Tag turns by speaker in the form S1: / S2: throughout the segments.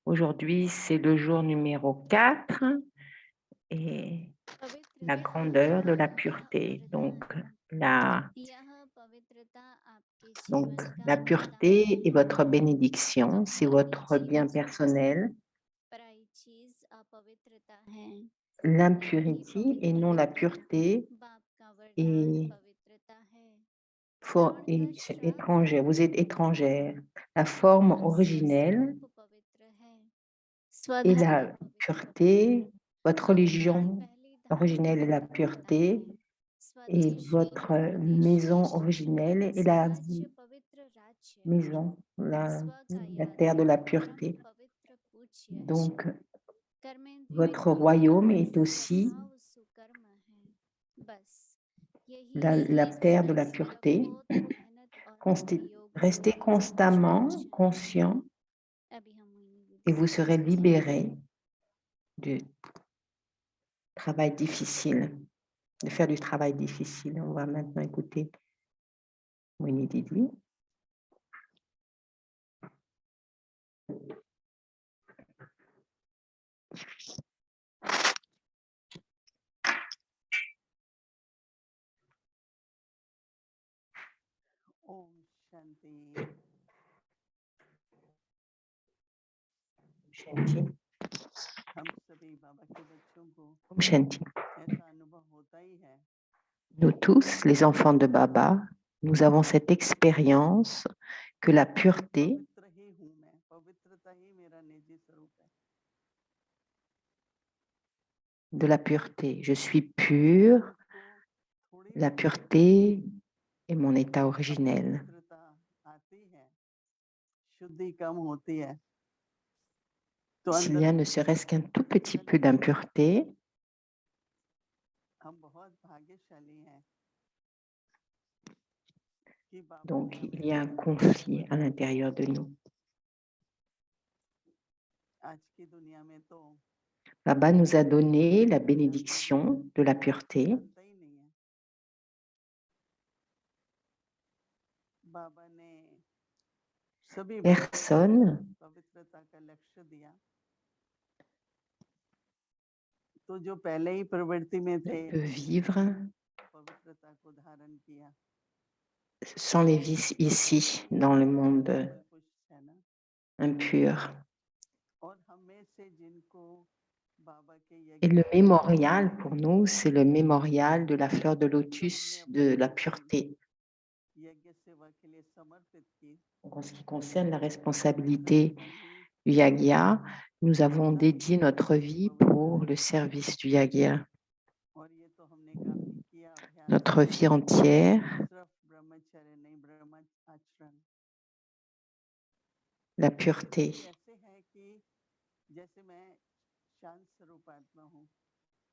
S1: Aujourd'hui, c'est le jour numéro 4 et
S2: पवित्र
S1: la
S2: है
S1: grandeur de la
S2: आपका
S1: pureté.
S2: वरदान
S1: La,
S2: यह पवित्रता आपके
S1: donc,
S2: जीवन का
S1: la
S2: वरदान
S1: pureté est
S2: है
S1: votre
S2: जो
S1: bénédiction, c'est
S2: आपके
S1: votre bien
S2: जीवन में सबसे
S1: personnel.
S2: बड़ी चीज अपवित्रता है यही
S1: L'impurité et
S2: पवित्र
S1: non la
S2: पिता
S1: pureté
S2: बाप का वरदान
S1: est,
S2: पवित्रता है प्राण का
S1: est
S2: श्राप
S1: étrangère. Vous êtes
S2: अपवित्रता है
S1: étrangère. La forme
S2: और
S1: originelle
S2: स्वस्वरूप पवित्र है
S1: et
S2: स्वधर्म
S1: la
S2: पवित्र है
S1: pureté, votre
S2: अवतार
S1: religion
S2: पहली धारण
S1: originelle est la
S2: पवित्रता
S1: pureté
S2: है
S1: et
S2: स्वदेशी
S1: votre
S2: पवित्र
S1: maison
S2: शेष
S1: originelle est la
S2: स्वराज्य पवित्र राज्य
S1: maison,
S2: स्व का
S1: la terre de
S2: याजक
S1: la
S2: परम
S1: pureté.
S2: पवित्र पूज्य है
S1: Donc,
S2: कर्मेंद्रिय
S1: votre royaume
S2: पवित्र
S1: est aussi
S2: स्वभाव सुकर्म है बस यही
S1: la
S2: सीख
S1: terre de la pureté.
S2: स्वयंबोध मेहनत और योग से
S1: Restez
S2: समझ में
S1: constamment
S2: चाहिए
S1: conscient
S2: अभी हम मोहिनी
S1: et
S2: दीदी
S1: vous
S2: से
S1: serez
S2: सुनेंगे
S1: libéré du travail difficile, de faire du travail difficile. On va maintenant écouter Winnie Didi.
S3: Om Shanti.
S1: Shanti.
S3: हम सभी बाबा के बच्चों को
S1: Om Shanti.
S3: ऐसा अनुभव होता ही है
S1: Nous tous, les enfants de Baba, nous avons cette expérience que la pureté,
S3: पवित्र ही हूँ मैं, पवित्रता ही मेरा निजी स्वरूप है।
S1: de la pureté, je suis pure,
S3: मुझको थोड़ी
S1: la
S3: सी भी
S1: pureté est mon état originel.
S3: अपवित्रता आती है, शुद्धि कम होती है, तो
S1: S'il
S3: अंदर
S1: y a ne
S3: से
S1: serait-ce qu'un tout petit
S3: चली
S1: peu
S3: जाती है।
S1: d'impureté,
S3: हम बहुत भाग्यशाली हैं कि बाबा ने
S1: donc
S3: हमें
S1: il y a un
S3: पवित्रता
S1: conflit à
S3: बताई।
S1: l'intérieur de nous.
S3: आज की दुनिया में तो
S1: Baba nous a donné la
S3: कोई धरती पे
S1: bénédiction de la pureté.
S3: जानता ही नहीं है। बाबा ने सभी बच्चों को
S1: Personne
S3: पवित्रता का लक्ष्य दिया, तो जो पहले ही प्रवृत्ति में
S1: ne
S3: थे
S1: peut vivre
S3: पवित्रता को धारण किया।
S1: sans les vices ici, dans le monde
S3: सब कुछ है ना,
S1: impur.
S3: और हमें से जिनको बाबा के
S1: Et
S3: यज्ञ
S1: le
S3: में
S1: mémorial, pour nous, c'est le mémorial de la fleur de
S3: जो हमने
S1: lotus
S3: अपने
S1: de la
S3: को भी
S1: pureté.
S3: यज्ञ सेवा के लिए समर्पित की,
S1: Donc, en ce qui concerne la
S3: पवित्रता
S1: responsabilité
S3: में ही
S1: du yagya, nous avons dédié
S3: हर
S1: notre
S3: चीज
S1: vie
S3: पवित्र
S1: pour
S3: है।
S1: le service du yagya.
S3: और ये तो हमने काफी किया अभ्यास,
S1: Notre vie entière,
S3: सिर्फ ब्रह्मचर्य नहीं, ब्रह्म आचरण।
S1: la pureté.
S3: ये ऐसे है कि जैसे मैं शांत स्वरूप आत्मा हूँ,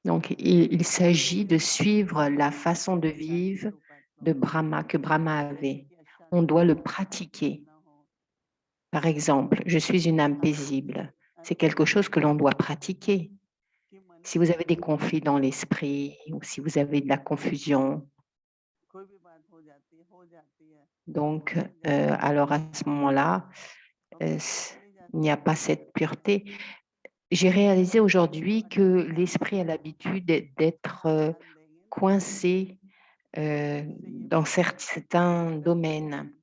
S1: Donc, il
S3: दूसरों
S1: s'agit
S3: के
S1: de
S3: सामने
S1: suivre la
S3: दिखाने के
S1: façon
S3: लिए
S1: de
S3: मैं शांत
S1: vivre
S3: स्वरूप आत्मा
S1: de
S3: हूँ,
S1: Brahma que Brahma
S3: जैसे
S1: avait.
S3: कि
S1: On
S3: अशांति
S1: doit le
S3: हो,
S1: pratiquer.
S3: ना हो।
S1: Par exemple, je suis une âme
S3: आप भी
S1: paisible. C'est
S3: अनुभव
S1: quelque chose que
S3: करेंगे
S1: l'on doit pratiquer.
S3: कि मन
S1: Si
S3: के
S1: vous avez des
S3: अंदर
S1: conflits dans l'esprit ou si vous avez de la confusion,
S3: कोई भी बात हो जाती है,
S1: donc,
S3: भूल जाते हैं,
S1: alors à ce moment-là,
S3: पवित्रता चली
S1: il n'y
S3: जाती
S1: a
S3: है।
S1: pas cette pureté. J'ai réalisé
S3: तो
S1: aujourd'hui que
S3: अटक जाते
S1: l'esprit
S3: हैं।
S1: a l'habitude d'être
S3: आप ध्यान देंगे ना,
S1: coincé
S3: फिर से ये
S1: dans
S3: बात
S1: certains
S3: जागृत
S1: domaines.
S3: होगी,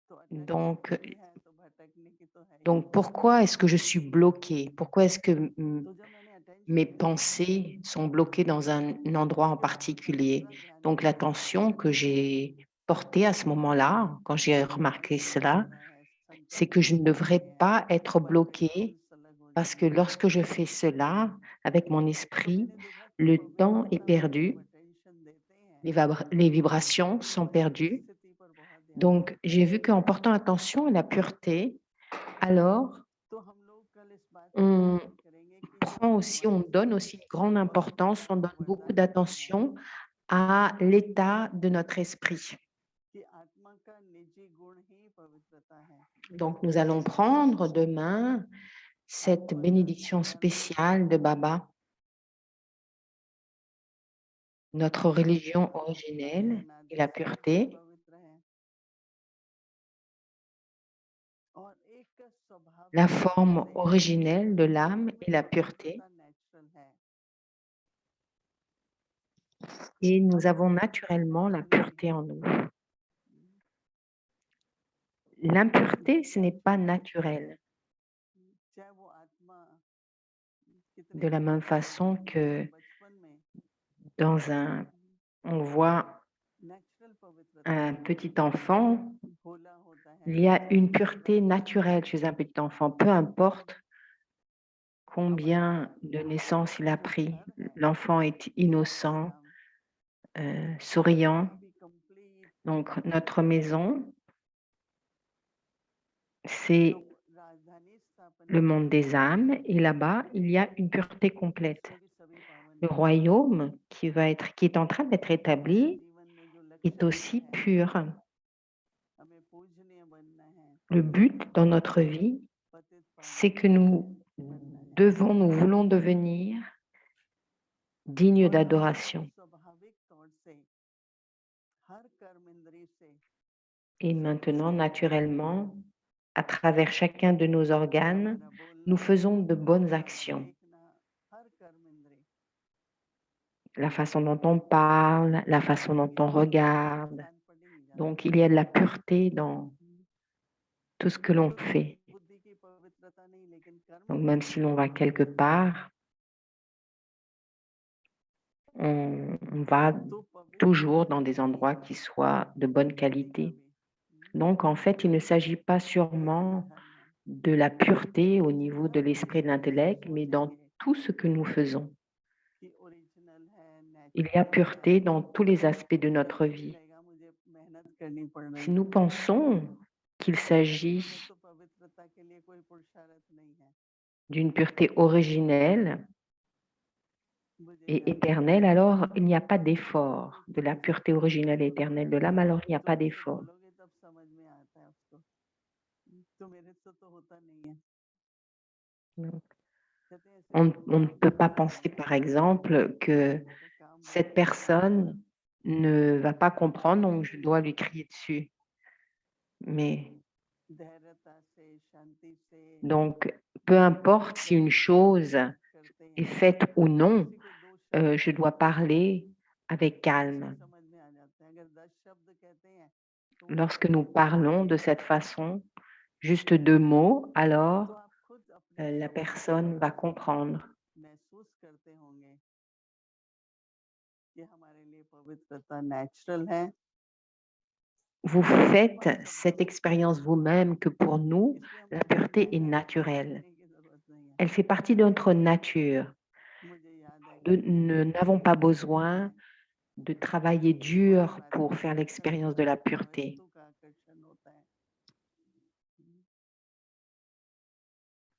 S3: तो अटैचमेंट
S1: Donc,
S3: यही है, तो भटकने की तो है ही।
S1: donc pourquoi est-ce que je suis bloquée? Pourquoi est-ce que
S3: तो जब मैंने
S1: mes
S3: अटेंशन दिया
S1: pensées sont bloquées dans un endroit en
S3: उसके बाद मैंने
S1: particulier?
S3: पूरा ध्यान
S1: Donc,
S3: किया
S1: l'attention que j'ai portée à ce moment-là, quand j'ai remarqué
S3: पवित्रता
S1: cela,
S3: हो रहा है,
S1: c'est
S3: संकल्प
S1: que je ne
S3: शुद्ध हो
S1: devrais
S3: रहे हैं,
S1: pas être
S3: परफेक्शन
S1: bloquée
S3: अलग हो
S1: parce que
S3: जाएंगे।
S1: lorsque je fais cela avec mon
S3: तो
S1: esprit,
S3: मैंने देखा कि
S1: le temps est
S3: पवित्रता में जब
S1: perdu,
S3: अटेंशन देते हैं
S1: les vibrations
S3: तो
S1: sont
S3: मन की
S1: perdues.
S3: स्थिति पर बहुत ध्यान
S1: Donc,
S3: देते हैं।
S1: j'ai vu qu'en portant attention à la pureté, alors
S3: तो हम लोग कल इस बात पे
S1: on
S3: ध्यान करेंगे कि जो
S1: prend aussi, on
S3: advance
S1: donne aussi une grande importance, on
S3: पवित्रता का
S1: donne beaucoup
S3: वरदान क्या है
S1: d'attention à l'état de notre esprit.
S3: कि आत्मा का निजी गुण ही पवित्रता है।
S1: Donc, nous allons prendre demain cette
S3: आपको वरदान
S1: bénédiction
S3: पूरा मिलता है,
S1: spéciale de Baba, notre religion
S3: आदि
S1: originelle et
S3: अनादि
S1: la
S3: से ही
S1: pureté.
S3: पवित्र है। और एक स्वाभाविक
S1: La
S3: तौर
S1: forme
S3: से
S1: originelle de l'âme
S3: हमें
S1: est la pureté
S3: पवित्रता नेचुरल है
S1: et nous
S3: हम
S1: avons
S3: पवित्रता
S1: naturellement la
S3: नहीं
S1: pureté en nous. L'impureté, ce n'est pas naturel.
S3: चाहे वो आत्मा कितने
S1: De la
S3: भी
S1: même
S3: पवित्र
S1: façon
S3: क्यों न
S1: que
S3: हो, बचपन में
S1: on voit
S3: नेचुरल पवित्रता
S1: un petit enfant,
S3: भोला होता है
S1: il y a une pureté naturelle chez un petit enfant, peu importe combien de naissances il a pris. L'enfant est innocent, souriant. Donc, notre maison, c'est le monde des âmes et là-bas, il y a une pureté complète. Le royaume qui est en train d'être établi est aussi pur. Le but dans notre vie, c'est que nous voulons devenir dignes d'adoration. Et maintenant, naturellement, à travers chacun de nos organes, nous faisons de bonnes actions. La façon dont on parle, la façon dont on regarde. Donc, il y a de la pureté dans tout ce que l'on fait. Donc, même si l'on va quelque part, on va toujours dans des endroits qui soient de bonne qualité. Donc, en fait, il ne s'agit pas sûrement de la pureté au niveau de l'esprit et de l'intellect, mais dans tout ce que nous faisons. Il y a pureté dans tous les aspects de notre vie. Si nous pensons qu'il s'agit d'une pureté originelle et éternelle, alors il n'y a pas d'effort. De la pureté originelle et éternelle de l'âme, alors il n'y a pas d'effort. On ne peut pas penser, par exemple, que cette personne ne va pas comprendre, donc je dois lui crier dessus. Mais donc, peu importe si une chose est faite ou non, je dois parler avec calme. Lorsque nous parlons de cette façon, juste 2 mots, alors la personne va comprendre. Vous faites cette expérience vous-même que pour nous, la pureté est naturelle. Elle fait partie de notre nature. Nous n'avons pas besoin de travailler dur pour faire l'expérience de la pureté.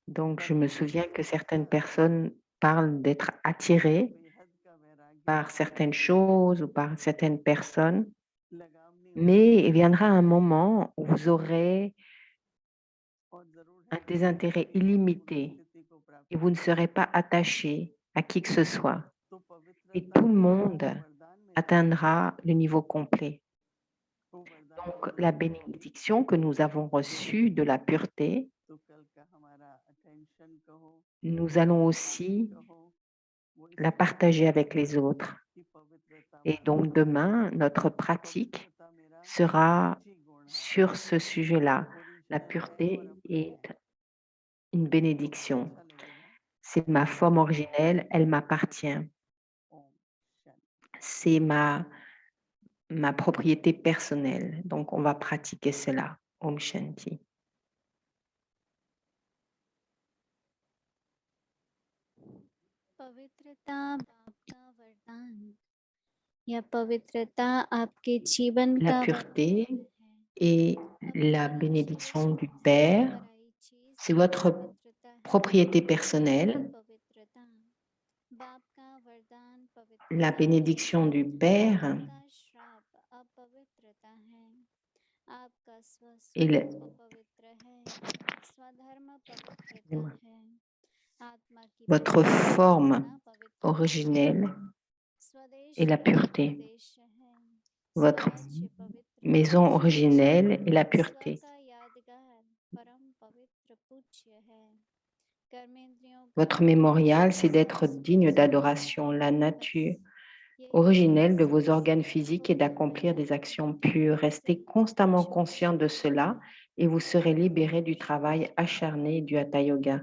S1: Donc, je me souviens que certaines personnes parlent d'être attirées par certaines choses ou par certaines personnes, mais il viendra un moment où vous aurez un désintérêt illimité et vous ne serez pas attaché à qui que ce soit. Et tout le monde atteindra le niveau complet. Donc, la bénédiction que nous avons reçue de la pureté, nous allons aussi la partager avec les autres. Et donc, demain, notre pratique sera sur ce sujet-là. La pureté est une bénédiction. C'est ma forme originelle, elle m'appartient. C'est ma propriété personnelle. Donc, on va pratiquer cela. Om Shanti.
S2: पवित्रता बाप का वरदान या पवित्रता आपके जीवन
S1: La
S2: का
S1: pureté
S2: वरदान
S1: et la bénédiction du Père, c'est votre propriété personnelle. La bénédiction du Père et votre forme originelle est la pureté. Votre maison originelle est la pureté. Votre mémorial, c'est d'être digne d'adoration, la nature originelle de vos organes physiques et d'accomplir des actions pures. Restez constamment conscient de cela et vous serez libéré du travail acharné du Hatha Yoga.